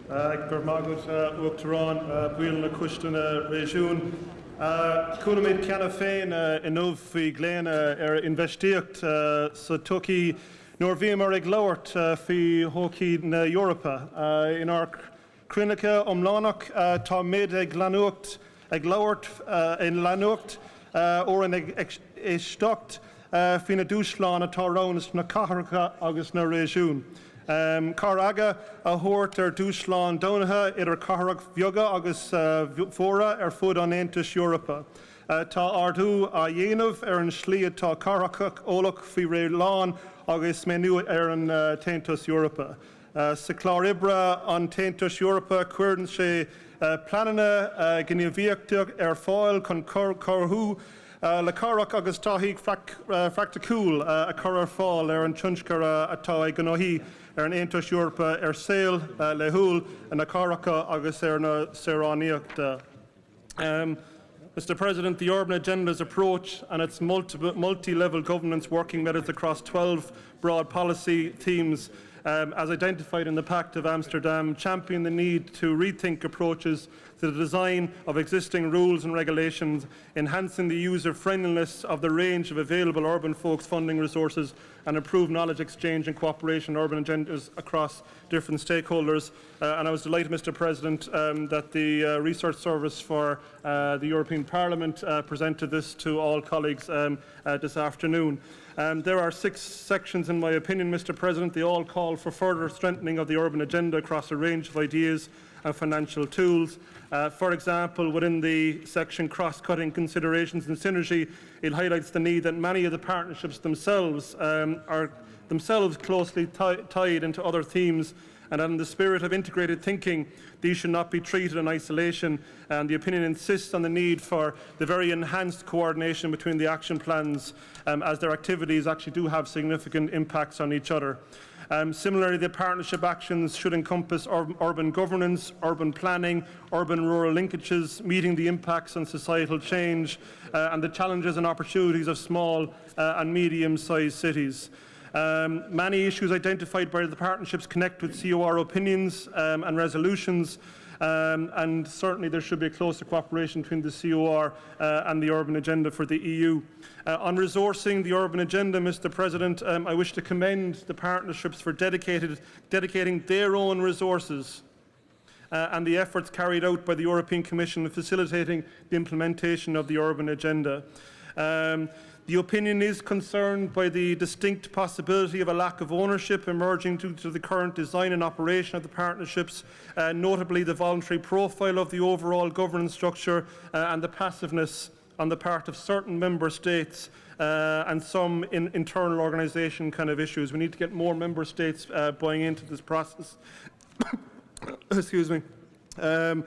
Gur Magut Uachtarán Buil na Cuistana Réisiún. Cúnamid ceanna féin inmh faoi gléana investíocht sa tucaí nuair bhí mar ag labhairt faoi hócaí na Eorpa. In our cruinneacha omlánach tá méid ag leanúacht ag labhairt in leanúacht ó an isteacht faoi na dúsláán atá ronas na catharcha agus na réisiún. Car aga a thuairt dúsláán donatha idir catharach bheoga agus mhóra fud an Aontas Eorpa. Tá ardú a dhéanamh an slí atá catharach ólach faoi ré lán agus menú an Taontas Eorpa. Sa chlár ibre an Taontas Eorpa cuireann sé planana gníomhíochta fáil chun chorthú le carach agus táthíigh fractacúil a chur fáil an tionscar atá ag gnothí an Aontas Eorpa saol le húil na caracha agus na saoránaíochta. Mr. President, the urban agenda's approach and its multi-level governance working methods across 12 broad policy themes, as identified in the Pact of Amsterdam, champion the need to rethink approaches to the design of existing rules and regulations, enhancing the user-friendliness of the range of available urban folks funding resources, and improve knowledge exchange and cooperation in urban agendas across different stakeholders. And I was delighted, Mr. President, that the Research Service for the European Parliament presented this to all colleagues this afternoon. There are 6 sections, in my opinion, Mr. President. They all call for further strengthening of the urban agenda across a range of ideas and financial tools. For example, within the section cross-cutting considerations and synergy, it highlights the need that many of the partnerships themselves are closely tied into other themes, and in the spirit of integrated thinking, these should not be treated in isolation. And the opinion insists on the need for the very enhanced coordination between the action plans, as their activities actually do have significant impacts on each other. Similarly, the partnership actions should encompass urban governance, urban planning, urban-rural linkages, meeting the impacts on societal change and the challenges and opportunities of small and medium-sized cities. Many issues identified by the partnerships connect with COR opinions and resolutions, and certainly there should be a closer cooperation between the COR and the urban agenda for the EU. On resourcing the urban agenda, Mr. President, I wish to commend the partnerships for dedicating their own resources and the efforts carried out by the European Commission in facilitating the implementation of the urban agenda. The opinion is concerned by the distinct possibility of a lack of ownership emerging due to the current design and operation of the partnerships, notably the voluntary profile of the overall governance structure and the passiveness on the part of certain member states and some internal organisation kind of issues. We need to get more member states buying into this process. Excuse me. And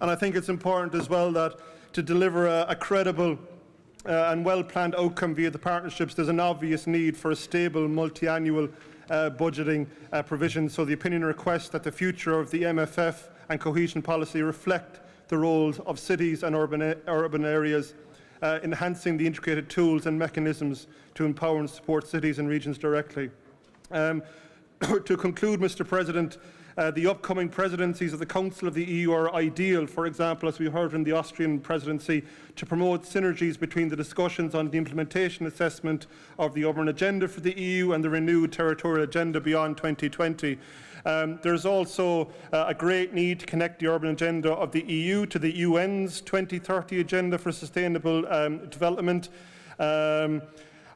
I think it's important as well that to deliver a credible and well-planned outcome via the partnerships, there's an obvious need for a stable multi-annual budgeting provision. So the opinion requests that the future of the MFF and cohesion policy reflect the roles of cities and urban areas, enhancing the integrated tools and mechanisms to empower and support cities and regions directly. To conclude, Mr. President, the upcoming presidencies of the Council of the EU are ideal, for example, as we heard in the Austrian presidency, to promote synergies between the discussions on the implementation assessment of the urban agenda for the EU and the renewed territorial agenda beyond 2020. There is also a great need to connect the urban agenda of the EU to the UN's 2030 Agenda for Sustainable Development.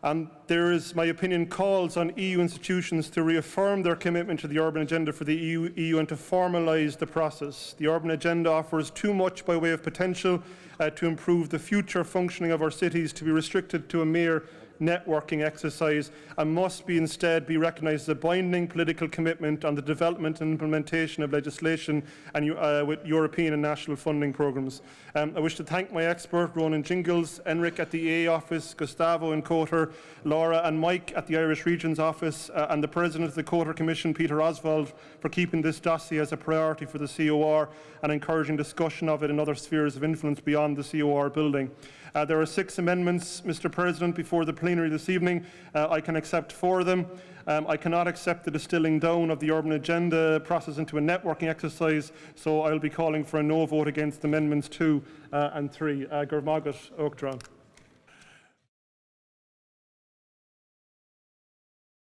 And there is, my opinion, calls on EU institutions to reaffirm their commitment to the urban agenda for the EU and to formalise the process. The urban agenda offers too much by way of potential to improve the future functioning of our cities to be restricted to a mere networking exercise and must instead be recognised as a binding political commitment on the development and implementation of legislation and with European and national funding programmes. I wish to thank my expert, Ronan Jingles, Enric at the EA office, Gustavo in Coter, Laura and Mike at the Irish Regions office, and the President of the Coter Commission, Peter Oswald, for keeping this dossier as a priority for the COR and encouraging discussion of it in other spheres of influence beyond the COR building. There are 6 amendments, Mr. President, before the plenary plenary this evening. I can accept 4 of them. I cannot accept the distilling down of the urban agenda process into a networking exercise, so I'll be calling for a no vote against amendments 2 and 3. Gur Mágat Uachtaráin.